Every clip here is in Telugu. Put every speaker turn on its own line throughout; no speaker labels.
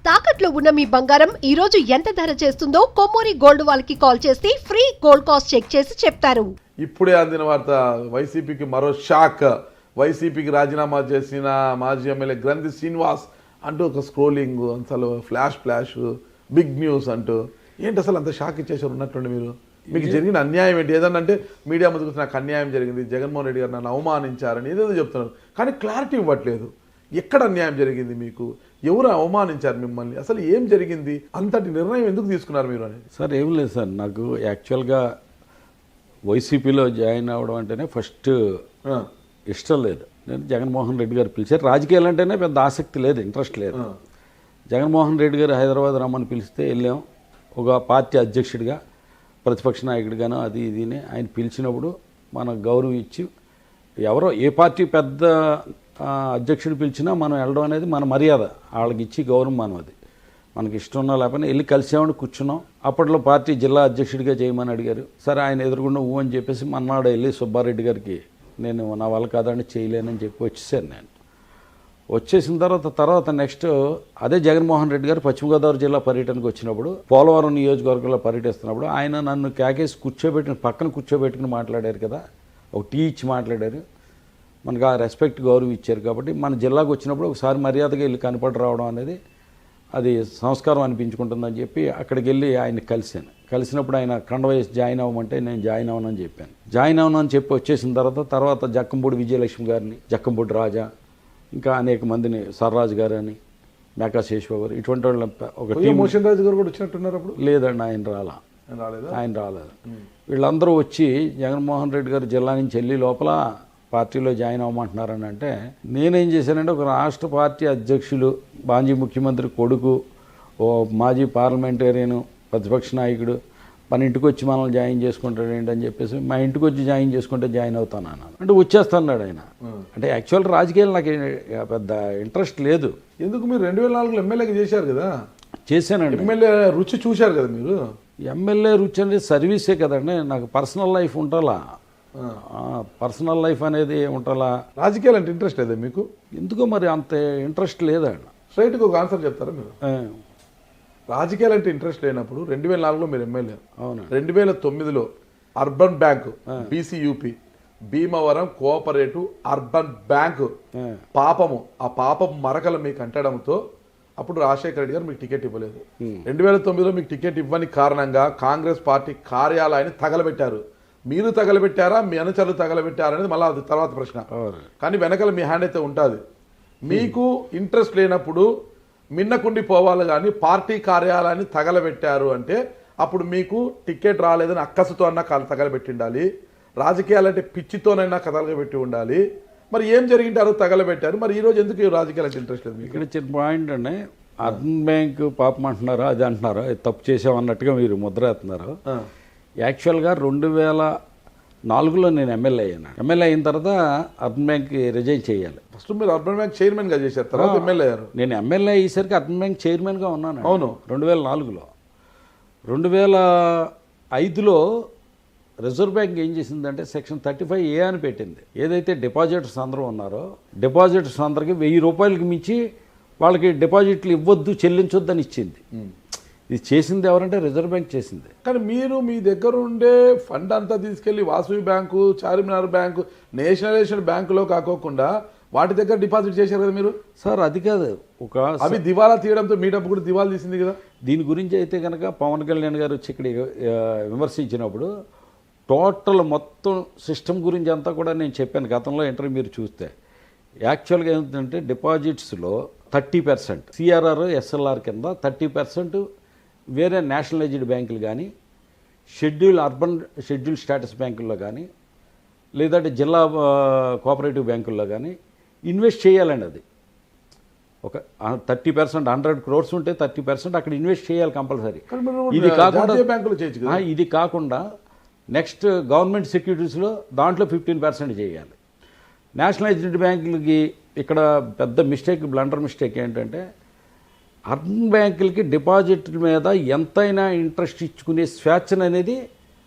తాకట్లో ఉన్న మీ బంగారం ఈ రోజు ఎంత ధర చేస్తుందో కొమ్మూరి గోల్డ్ వాళ్ళకి కాల్ చేసి ఫ్రీ గోల్డ్ కాస్ట్ చెక్ చేసి చెప్తారు.
ఇప్పుడే అందిన వార్త, వైసీపీకి మరో షాక్. వైసీపీకి రాజీనామా చేసిన మాజీ ఎమ్మెల్యే గ్రంథి శ్రీనివాస్ అంటూ ఒక స్క్రోలింగ్, అసలు ఫ్లాష్ బిగ్ న్యూస్ అంటూ. ఏంటి అసలు అంత షాక్ ఇచ్చేసారు ఉన్నట్టుండి మీరు? మీకు జరిగిన అన్యాయం ఏంటి? ఏదన్నా అంటే మీడియా ముందుకు నాకు అన్యాయం జరిగింది, జగన్మోహన్ రెడ్డి గారు నన్ను అవమానించారని ఏదేదో చెప్తున్నారు, కానీ క్లారిటీ ఇవ్వట్లేదు. ఎక్కడ అన్యాయం జరిగింది మీకు? ఎవరు అవమానించారు మిమ్మల్ని? అసలు ఏం జరిగింది? అంతటి నిర్ణయం ఎందుకు తీసుకున్నారు మీరు అనేది?
సార్ ఏం లేదు సార్, నాకు యాక్చువల్గా వైసీపీలో జాయిన్ అవ్వడం అంటేనే ఫస్ట్ ఇష్టం లేదు. నేను జగన్మోహన్ రెడ్డి గారు పిలిచారు. రాజకీయాలు అంటేనే పెద్ద ఆసక్తి లేదు, ఇంట్రెస్ట్ లేదు. జగన్మోహన్ రెడ్డి గారు హైదరాబాద్ రమ్మని పిలిస్తే వెళ్ళాం. ఒక పార్టీ అధ్యక్షుడిగా, ప్రతిపక్ష నాయకుడిగానో అది ఇదిని ఆయన పిలిచినప్పుడు మనం గౌరవం ఇచ్చి, ఎవరో ఏ పార్టీ పెద్ద అధ్యక్షుడు పిలిచినా మనం వెళ్ళడం అనేది మన మర్యాద. వాళ్ళకి ఇచ్చి గౌరవం మనం, అది మనకి ఇష్టం ఉన్నా లేకపోయినా వెళ్ళి కలిసేవాడిని, కూర్చున్నాం. అప్పట్లో పార్టీ జిల్లా అధ్యక్షుడిగా చేయమని అడిగారు. సరే ఆయన ఎదురుకుండా ఊ అని చెప్పేసి మన్నాడు వెళ్ళి సుబ్బారెడ్డి గారికి నేను నా వల్ల కాదని చేయలేనని చెప్పి వచ్చేసాను. నేను వచ్చేసిన తర్వాత నెక్స్ట్ అదే జగన్మోహన్ రెడ్డి గారు పశ్చిమ గోదావరి జిల్లా పర్యటనకు వచ్చినప్పుడు, పోలవరం నియోజకవర్గంలో పర్యటిస్తున్నప్పుడు ఆయన నన్ను క్యాకేసి పక్కన కూర్చోబెట్టుకుని మాట్లాడారు కదా, ఒక టీ ఇచ్చి మాట్లాడారు. మనకు ఆ రెస్పెక్ట్ గౌరవం ఇచ్చారు కాబట్టి మన జిల్లాకు వచ్చినప్పుడు ఒకసారి మర్యాదగా వెళ్ళి కనపడి రావడం అనేది అది సంస్కారం అనిపించుకుంటుందని చెప్పి అక్కడికి వెళ్ళి ఆయన కలిసినప్పుడు ఆయన కండవేసి జాయిన్ అవ్వమంటే నేను జాయిన్ అవ్వనని చెప్పాను. జాయిన్ అవ్వనని చెప్పి వచ్చేసిన తర్వాత జక్కంపూడి విజయలక్ష్మి గారిని, జక్కంపూడి రాజా, ఇంకా అనేక మందిని, సర్రాజు గారు అని, మేకా శేషబాబు గారు, ఇటువంటి వాళ్ళ ఒక టీం.
మోషన్ రాజు గారు కూడా వచ్చినట్టున్నారు అప్పుడు?
లేదండి, ఆయన రాలేదు. వీళ్ళందరూ వచ్చి జగన్మోహన్ రెడ్డి గారు జిల్లా నుంచి వెళ్ళి లోపల పార్టీలో జాయిన్ అవ్వమంటున్నారని అంటే, నేనేం చేశానంటే ఒక రాష్ట్ర పార్టీ అధ్యక్షులు, మాజీ ముఖ్యమంత్రి కొడుకు, ఓ మాజీ పార్లమెంటేరియను, ప్రతిపక్ష నాయకుడు మన ఇంటికి వచ్చి మనల్ని జాయిన్ చేసుకుంటాడు ఏంటని చెప్పేసి, మా ఇంటికి వచ్చి జాయిన్ చేసుకుంటే జాయిన్ అవుతాను అన్నాను. అంటే వచ్చేస్తున్నాడు ఆయన. అంటే యాక్చువల్ రాజకీయాలు నాకు పెద్ద ఇంట్రెస్ట్ లేదు.
ఎందుకు? మీరు 2004లో ఎమ్మెల్యేగా చేశారు కదా?
చేశానండి.
ఎమ్మెల్యే రుచి చూశారు కదా మీరు?
ఎమ్మెల్యే రుచి అనేది సర్వీసే కదండి. నాకు పర్సనల్ లైఫ్ ఉండాలా, పర్సనల్ లైఫ్ అనేది ఉండాలా.
రాజకీయాలు అంటే ఇంట్రెస్ట్ లేదా మీకు?
ఎందుకో మరి అంత ఇంట్రెస్ట్ లేదండి.
స్ట్రైట్గా ఒక ఆన్సర్ చెప్తారా మీరు? రాజకీయాలు అంటే ఇంట్రెస్ట్ లేనప్పుడు 2004లో మీరు ఎమ్మెల్యే, అవును, 2009లో urban bank, BCUP, Bhimavaram cooperative urban bank పాపము, ఆ పాపం మరకలు మీకు అంటడంతో అప్పుడు రాజశేఖర రెడ్డి గారు మీకు టికెట్ ఇవ్వలేదు. 2009లో మీకు టికెట్ ఇవ్వని కారణంగా కాంగ్రెస్ పార్టీ కార్యాలయాన్ని తగలబెట్టారు. మీరు తగలబెట్టారా, మీ అనుచరులు తగలబెట్టారా అనేది మళ్ళీ అది తర్వాత ప్రశ్న. కానీ వెనకాల మీ హ్యాండ్ అయితే ఉంటుంది. మీకు ఇంట్రెస్ట్ లేనప్పుడు మిన్నకుండి పోవాలి, కానీ పార్టీ కార్యాలయాన్ని తగలబెట్టారు అంటే అప్పుడు మీకు టికెట్ రాలేదని అక్కసుతో అన్నా తగలబెట్టి ఉండాలి, రాజకీయాలంటే పిచ్చితోనైనా తగలబెట్టి ఉండాలి. మరి ఏం జరిగింటారు? తగలబెట్టారు. మరి ఈ రోజు ఎందుకు రాజకీయాలంటే ఇంట్రెస్ట్ లేదు?
ఇక్కడ చిన్న పాయింట్ అండి, అర్బన్ బ్యాంక్ పాపం అంటున్నారా, అది అంటున్నారా, తప్పు చేసామన్నట్టుగా మీరు ముద్ర వేస్తున్నారు. యాక్చువల్గా 2004లో నేను ఎమ్మెల్యే అయ్యాను. ఎమ్మెల్యే అయిన తర్వాత అర్బన్ బ్యాంక్ రిజైన్ చేయాలి.
ఫస్ట్ మీరు అర్బన్ బ్యాంక్ చైర్మన్గా చేశారు, తర్వాత ఎమ్మెల్యే అయ్యారు.
నేను ఎమ్మెల్యే అయ్యేసరికి అర్బన్ బ్యాంక్ చైర్మన్గా ఉన్నాను. అవును, 2004లో. 2005లో రిజర్వ్ బ్యాంక్ ఏం చేసిందంటే సెక్షన్ 35A అని పెట్టింది. ఏదైతే డిపాజిటర్స్ అందరూ ఉన్నారో, డిపాజిటర్స్ అందరికీ 1000 రూపాయలకి మించి వాళ్ళకి డిపాజిట్లు ఇవ్వద్దు, చెల్లించొద్దు అని ఇచ్చింది. ఇది చేసింది ఎవరంటే రిజర్వ్ బ్యాంక్ చేసింది.
కానీ మీరు మీ దగ్గర ఉండే ఫండ్ అంతా తీసుకెళ్లి Vasavi bank, Charminar bank, nationalisation బ్యాంకులో కాకోకుండా వాటి దగ్గర డిపాజిట్ చేశారు కదా మీరు?
సార్ అది కాదు,
అవి దివాలా తీయడంతో మీ డబ్బు కూడా దివాలా తీసింది కదా.
దీని గురించి అయితే కనుక పవన్ కళ్యాణ్ గారు వచ్చి ఇక్కడ విమర్శించినప్పుడు టోటల్ మొత్తం సిస్టమ్ గురించి అంతా కూడా నేను చెప్పాను గతంలో ఇంటర్వ్యూ మీరు చూస్తే. యాక్చువల్గా ఏంటంటే డిపాజిట్స్లో 30% సిఆర్ఆర్ ఎస్ఎల్ఆర్ కింద 30% వేరే నేషనలైజ్డ్ బ్యాంకులు కానీ, షెడ్యూల్ స్టేటస్ బ్యాంకుల్లో కానీ, లేదంటే జిల్లా కోఆపరేటివ్ బ్యాంకుల్లో కానీ ఇన్వెస్ట్ చేయాలండి. అది ఒక 30%, 100 crores ఉంటే 30% అక్కడ ఇన్వెస్ట్ చేయాలి కంపల్సరీ. ఇది కాకుండా నెక్స్ట్ గవర్నమెంట్ సెక్యూరిటీస్లో దాంట్లో 15% చేయాలి. నేషనలైజ్డ్ బ్యాంకులకి ఇక్కడ పెద్ద బ్లండర్ మిస్టేక్ ఏంటంటే, అర్బన్ బ్యాంకులకి డిపాజిట్ మీద ఎంతైనా ఇంట్రెస్ట్ ఇచ్చుకునే స్వేచ్ఛను అనేది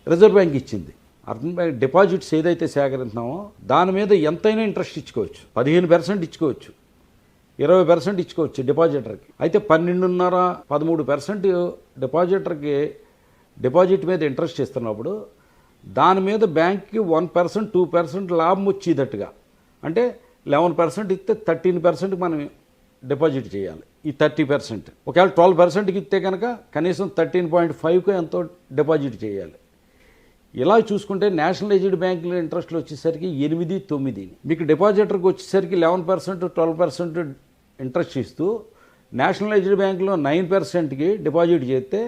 రిజర్వ్ బ్యాంక్ ఇచ్చింది. అర్బన్ బ్యాంక్ డిపాజిట్స్ ఏదైతే సేకరిస్తున్నామో దాని మీద ఎంతైనా ఇంట్రెస్ట్ ఇచ్చుకోవచ్చు, 15% ఇచ్చుకోవచ్చు. 20% ఇచ్చుకోవచ్చు డిపాజిటర్కి. అయితే 12.5-13% డిపాజిటర్కి డిపాజిట్ మీద ఇంట్రెస్ట్ ఇస్తున్నప్పుడు దాని మీద బ్యాంక్కి 1%, 2% లాభం వచ్చేటట్టుగా, అంటే 11% ఇస్తే 13% మనం డిపాజిట్ చేయాలి. ఈ 30% ఒకవేళ 12%కి ఇస్తే కనుక కనీసం 13.5కు ఎంతో డిపాజిట్ చేయాలి. ఇలా చూసుకుంటే నేషనలైజ్డ్ బ్యాంకుల ఇంట్రెస్ట్లు వచ్చేసరికి 8-9, మీకు డిపాజిటర్కి వచ్చేసరికి 11%, 12% ఇంట్రెస్ట్ ఇస్తూ నేషనలైజ్డ్ బ్యాంకులో 9%కి డిపాజిట్ చేస్తే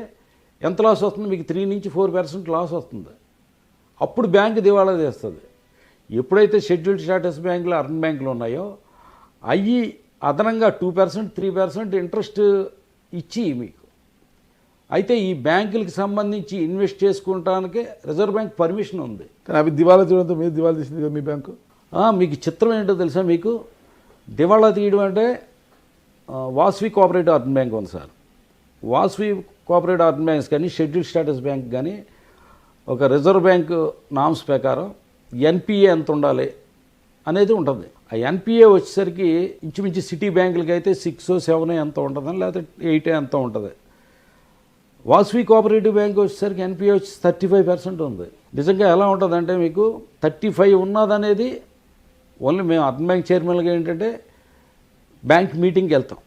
ఎంత లాస్ వస్తుంది? మీకు 3-4% లాస్ వస్తుంది. అప్పుడు బ్యాంకు దివాళా తీస్తుంది. ఎప్పుడైతే షెడ్యూల్డ్ స్టేటస్ బ్యాంకులు, అర్బన్ బ్యాంకులు ఉన్నాయో అవి అదనంగా 2%, 3% ఇంట్రెస్ట్ ఇచ్చి మీకు, అయితే ఈ బ్యాంకులకి సంబంధించి ఇన్వెస్ట్ చేసుకుంటానికి రిజర్వ్ బ్యాంక్ పర్మిషన్ ఉంది.
కానీ అవి దివాళా తీయడంతో మీరు దివాళా తీసింది కదా మీ బ్యాంకు.
మీకు చిత్రం ఏంటో తెలుసా? మీకు దివాళా తీయడం అంటే వాసవి కోఆపరేటివ్ అర్బన్ బ్యాంక్ ఉంది sir. Vasavi cooperative urban banks కానీ, షెడ్యూల్డ్ స్టేటస్ బ్యాంక్ కానీ ఒక రిజర్వ్ బ్యాంక్ నామ్స్ ప్రకారం ఎన్పిఏ ఎంత ఉండాలి అనేది ఉంటుంది. ఆ ఎన్పిఏ వచ్చేసరికి ఇంచుమించు సిటీ బ్యాంకులకి అయితే 6, 7 ఎంత ఉంటుందని, లేకపోతే 8 ఎంత ఉంటుంది. వాసవి కోఆపరేటివ్ బ్యాంక్ వచ్చేసరికి ఎన్పిఏ వచ్చి 35% ఉంది. నిజంగా ఎలా ఉంటుందంటే మీకు 35 ఉన్నదనేది ఓన్లీ మేము అర్బన్ బ్యాంక్ చైర్మన్గా ఏంటంటే బ్యాంక్ మీటింగ్కి వెళ్తాం.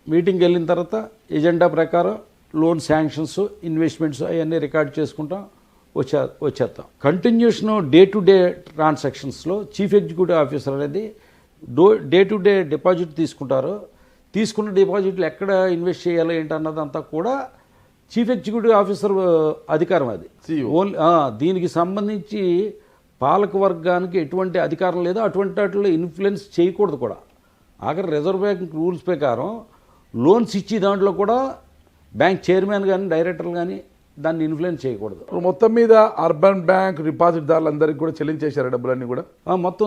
మీటింగ్కి వెళ్ళిన తర్వాత ఎజెండా ప్రకారం లోన్ శాంక్షన్స్, ఇన్వెస్ట్మెంట్స్ అవన్నీ రికార్డ్ చేసుకుంటాం, వచ్చేస్తాం. కంటిన్యూషన్ డే టు డే ట్రాన్సాక్షన్స్లో చీఫ్ ఎగ్జిక్యూటివ్ ఆఫీసర్ అనేది డే టు డే డిపాజిట్ తీసుకుంటారు. తీసుకున్న డిపాజిట్లు ఎక్కడ ఇన్వెస్ట్ చేయాలి ఏంటన్నదంతా కూడా చీఫ్ ఎగ్జిక్యూటివ్ ఆఫీసర్ అధికారం. అది ఓన్లీ దీనికి సంబంధించి పాలక వర్గానికి ఎటువంటి అధికారం లేదు, అటువంటి వాటిలో ఇన్ఫ్లుయెన్స్ చేయకూడదు కూడా. ఆఖరి రిజర్వ్ బ్యాంక్ రూల్స్ ప్రకారం లోన్స్ ఇచ్చి దాంట్లో కూడా బ్యాంక్ చైర్మన్ కానీ, డైరెక్టర్లు కానీ దాన్ని ఇన్ఫ్లుయెన్స్ చేయకూడదు.
మొత్తం మీద అర్బన్ బ్యాంక్ డిపాజిట్దారులందరికీ కూడా చెల్లించేశారు డబ్బులన్నీ కూడా.
మొత్తం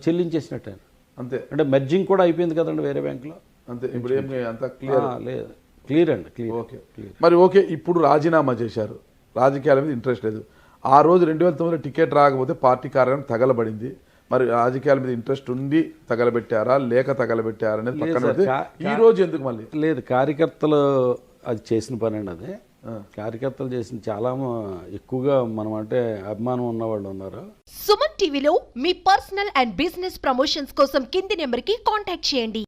చెల్లించేసినట్టే.
అంతే
అంటే మెర్జింగ్ కూడా అయిపోయింది కదండి వేరే బ్యాంకులో.
అంతే. ఇప్పుడు ఏం అంత క్లియర్
లేదు, క్లియర్ అండి, క్లియర్.
ఓకే. మరి ఓకే, ఇప్పుడు రాజీనామా చేశారు, రాజకీయాల మీద ఇంట్రెస్ట్ లేదు. ఆ రోజు 2009లో టికెట్ రాకపోతే పార్టీ కార్యాలయం తగలబడింది. మరి రాజకీయాల మీద ఇంట్రెస్ట్ ఉండి తగలబెట్టారా, లేక తగలబెట్టారా అనేది పక్కన పెడితే ఈ రోజు ఎందుకు మళ్ళీ?
లేదు, కార్యకర్తలు అది చేసిన పని అండి. అదే కార్యకర్తలు చేసిన చాలా ఎక్కువగా మనం అంటే అభిమానం ఉన్నవాళ్ళు ఉన్నారు.
సుమన్ టీవీలో మీ పర్సనల్ అండ్ బిజినెస్ ప్రమోషన్స్ కోసం కింది నెంబర్కి కాంటాక్ట్ చేయండి.